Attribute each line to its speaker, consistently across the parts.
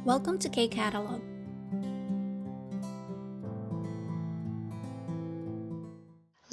Speaker 1: Welcome to K-Catalog.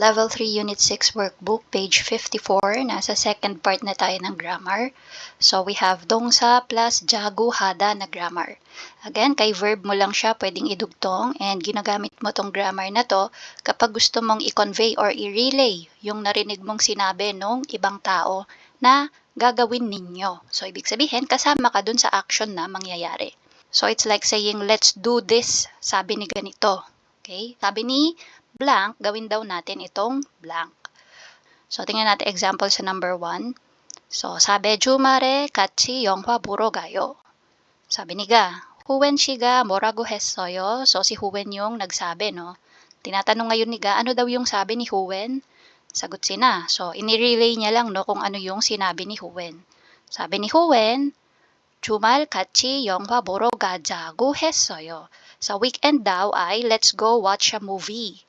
Speaker 2: Level 3 Unit 6 Workbook, page 54. Nasa second part na tayo ng grammar. So, we have dongsa plus jagu hada na grammar. Again, kay verb mo lang siya pwedeng idugtong and ginagamit mo tong grammar na to kapag gusto mong i-convey or i-relay yung narinig mong sinabi nung ibang tao na gagawin ninyo. So, ibig sabihin, kasama ka dun sa action na mangyayari. So, it's like saying, let's do this, sabi ni ganito. Okay? Sabi ni blank, gawin daw natin itong blank. So, tingnan natin example sa number 1. So, sabi, 주말에 같이 영화 보러 가요. Sabi ni Ga, 후wen 씨가 뭐라고 했어요? So, si Huwen yung nagsabi, no? Tinatanong ngayon ni Ga, ano daw yung sabi ni Huwen? Sagot si Na. So, inirelay niya lang, no, kung ano yung sinabi ni Huwen. Sabi ni Huwen, 주말 같이 영화 보러 가자고 했어요. Sa weekend daw ay, let's go watch a movie.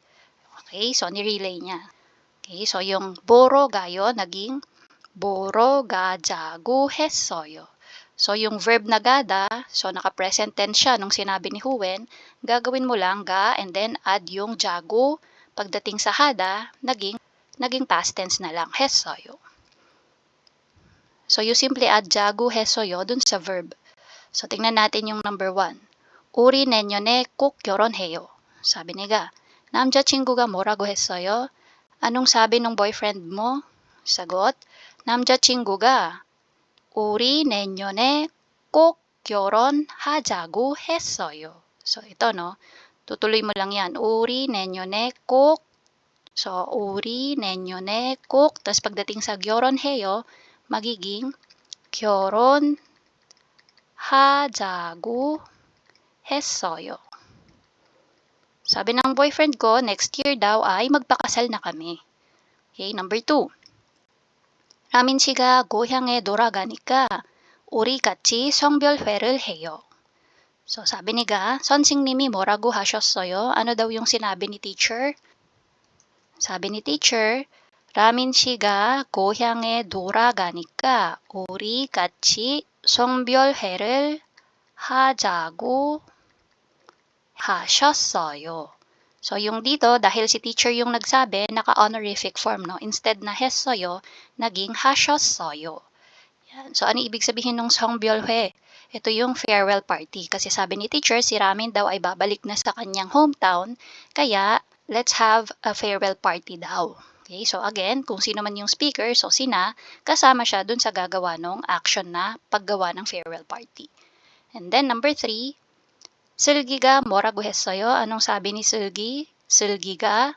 Speaker 2: Okay, so nirelay niya. Okay, so yung 보러 가요 naging 보러 가자고 했어요. So yung verb na gada, so naka-present tense siya nung sinabi ni Huwen, gagawin mo lang ga and then add yung jago. Pagdating sa hada, naging past tense na lang, 했어요. So you simply add jago 했어요 dun sa verb. So tingnan natin yung number 1. 우리 내년에 꼭 결혼해요. 사비 니가 남자친구가 뭐라고 했어요? Anong sabi ng boyfriend mo? Sagot, 남자친구가 우리 내년에 꼭 결혼하자고 했어요. So ito, no? Tutuloy mo lang yan. 우리 내년에 꼭. So 우리 내년에 꼭. Tapos pagdating sa 결혼해요, magiging 결혼하자고 했어요. Sabi ng boyfriend ko, next year daw ay magpakasal na kami. Okay, number 2. 라민 씨가 고향에 돌아가니까 우리 같이 성별회를 해요. So, sabi niga, 선생님이 뭐라고 하셨어요? Ano daw yung sinabi ni teacher? Sabi ni teacher, 라민 씨가 고향에 돌아가니까 우리 같이 성별회를 하자고 하셨어요. So, yung dito, dahil si teacher yung nagsabi, naka-honorific form, no? Instead na 했어요, naging 하셨어요. Yan. So, ano ibig sabihin ng 성별회? Ito yung farewell party. Kasi sabi ni teacher, si Ramin daw ay babalik na sa kanyang hometown. Kaya, let's have a farewell party daw. Okay, so again, kung sino man yung speaker, so sina, kasama siya dun sa gagawa ng action na paggawa ng farewell party. And then, number 3, 슬기가 뭐라고 했어요? Anong sabi ni 슬기? 슬기가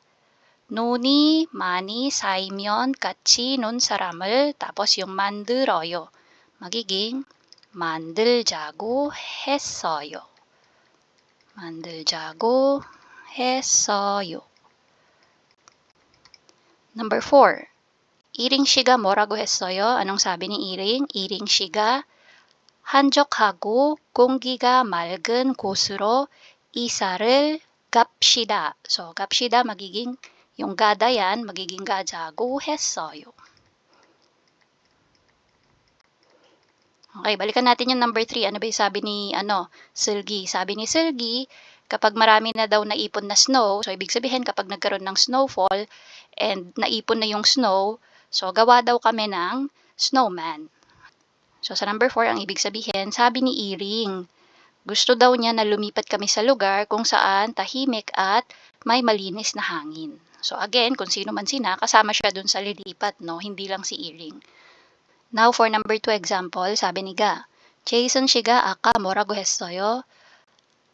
Speaker 2: 눈이 많이 쌓이면 같이 논 사람을 tapos yung 만들어요. magiging 만들자고 했어요. 만들자고 했어요. Number 4. 이링 씨가 뭐라고 했어요? Anong sabi ni 이링? 이링 씨가 한적하고 공기가 맑은 곳으로 이사를 갑시다. So, 갑시다 magiging yung gada yan, magiging gajago 했어요. Okay, balikan natin yung number 3. Ano ba yung sabi ni Silgi? Sabi ni Silgi, kapag marami na daw naipon na snow, so ibig sabihin kapag nagkaroon ng snowfall and naipon na yung snow, so gawa daw kami ng snowman. So, sa number 4, ang ibig sabihin, sabi ni Iring, gusto daw niya na lumipat kami sa lugar kung saan tahimik at may malinis na hangin. So, again, kung sino man sina, kasama siya dun sa lilipat, no? Hindi lang si Iring. Now, for number 2 example, sabi ni Ga, Jason 씨가 아까 뭐라고 했어요?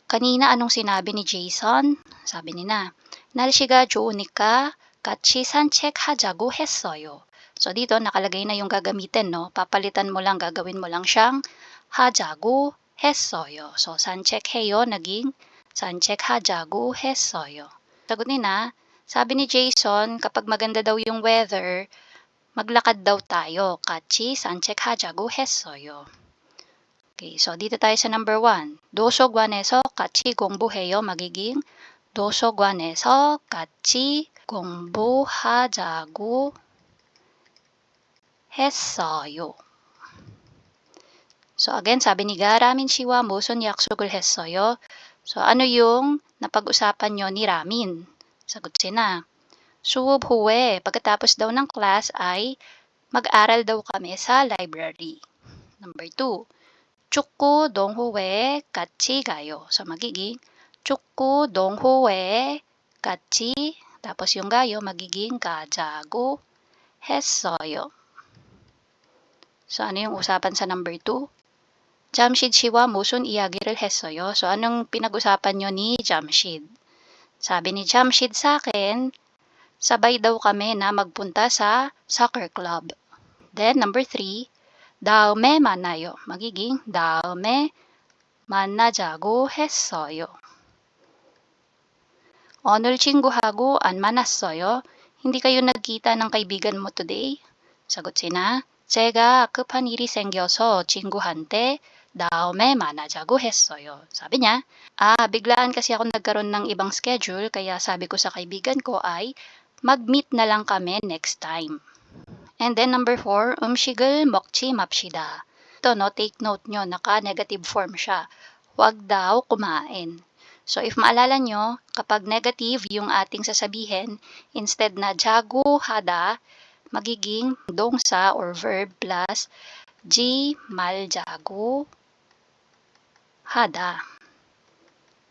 Speaker 2: Kanina, anong sinabi ni Jason? Sabi ni Na, 날씨가 좋으니까 같이 산책하자고 했어요. So, dito, nakalagay na yung gagamitin, no? Papalitan mo lang, gagawin mo lang siyang 하자고 했어요. So, 산책해요, naging 산책하자고 했어요. Sagot ni Na, sabi ni Jason, kapag maganda daw yung weather, maglakad daw tayo. 같이 산책하자고 했어요. Okay, so dito tayo sa number 1. 도서관에서 같이 공부해요, magiging 도서관에서 같이 공부하자고 했어요. So again, sabi ni ga, Ramin shiwa muson yaksukul 했어요. So ano yung napag-usapan nyo ni Ramin? Sagot sina. Suwob huwe, pagkatapos daw ng class ay mag-aral daw kami sa library. Number 2. 축구 동호회 같이 가요. So magiging 축구 동호회 같이 tapos yung gayo magiging 가자고 했어요. So ano yung usapan sa number 2? Jamshid 씨와 무슨 이야기를 했어요? So anong pinag-usapan nyo ni Jamshid? Sabi ni Jamshid sa akin, sabay daw kami na magpunta sa soccer club. Then number 3, 다음에 만나요. magiging 다음에 만나자고 했어요. 오늘 친구하고 안 만났어요. hindi kayo nagkita ng kaibigan mo today? Sagot sina, 제가 급한 일이 생겨서 친구한테 다음에 만나자고 했어요. Sabi niya, biglaan kasi ako nagkaroon ng ibang schedule kaya sabi ko sa kaibigan ko ay mag-meet na lang kami next time. And then number 4, 음식을 먹지 맙시다. Ito no, take note nyo, naka-negative form siya. Huwag daw kumain. So if maalala nyo, kapag negative yung ating sasabihin, instead na jago hada, magiging dongsa or verb plus ji maljago hada.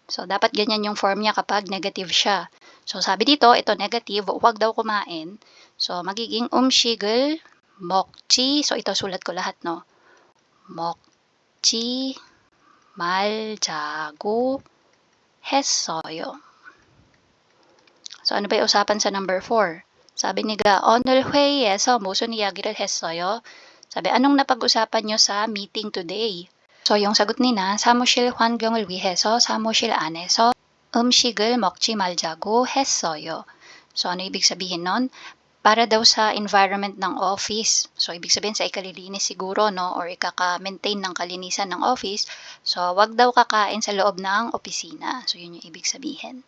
Speaker 2: So dapat ganyan yung form niya kapag negative siya. So sabi dito, ito negative, huwag daw kumain. So magiging umshigel 먹지. So ito sulat ko lahat no. 먹지 말자고 했어요. So ano ba yung usapan sa number 4? Sabi ni ga, 오늘 회의에서 무슨 이야기를 했어요? Sabi, anong napag-usapan nyo sa meeting today? So yung sagot nina, 사무실 환경을 위해서 사무실 안에서 음식을 먹지 말자고 했어요. So ano ibig sabihin nun? Para daw sa environment ng office. So ibig sabihin sa ikalilinis siguro no, or ikaka-maintain ng kalinisan ng office. So wag daw kakain sa loob ng opisina. So yun yung ibig sabihin.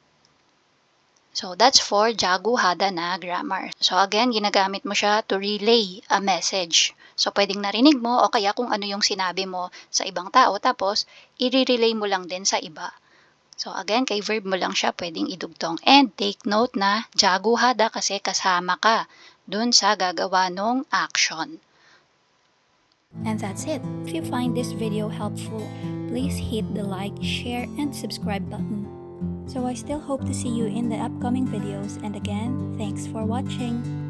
Speaker 2: So that's for jago hada na grammar. So again, ginagamit mo siya to relay a message. So pwedeng narinig mo o kaya kung ano yung sinabi mo sa ibang tao tapos i-relay mo lang din sa iba. So again, kay verb mo lang siya pwedeng idugtong. And take note na jago hada kasi kasama ka dun sa gagawa nung action.
Speaker 1: And that's it. If you find this video helpful, please hit the like, share, and subscribe button. So I still hope to see you in the upcoming videos, and again, thanks for watching.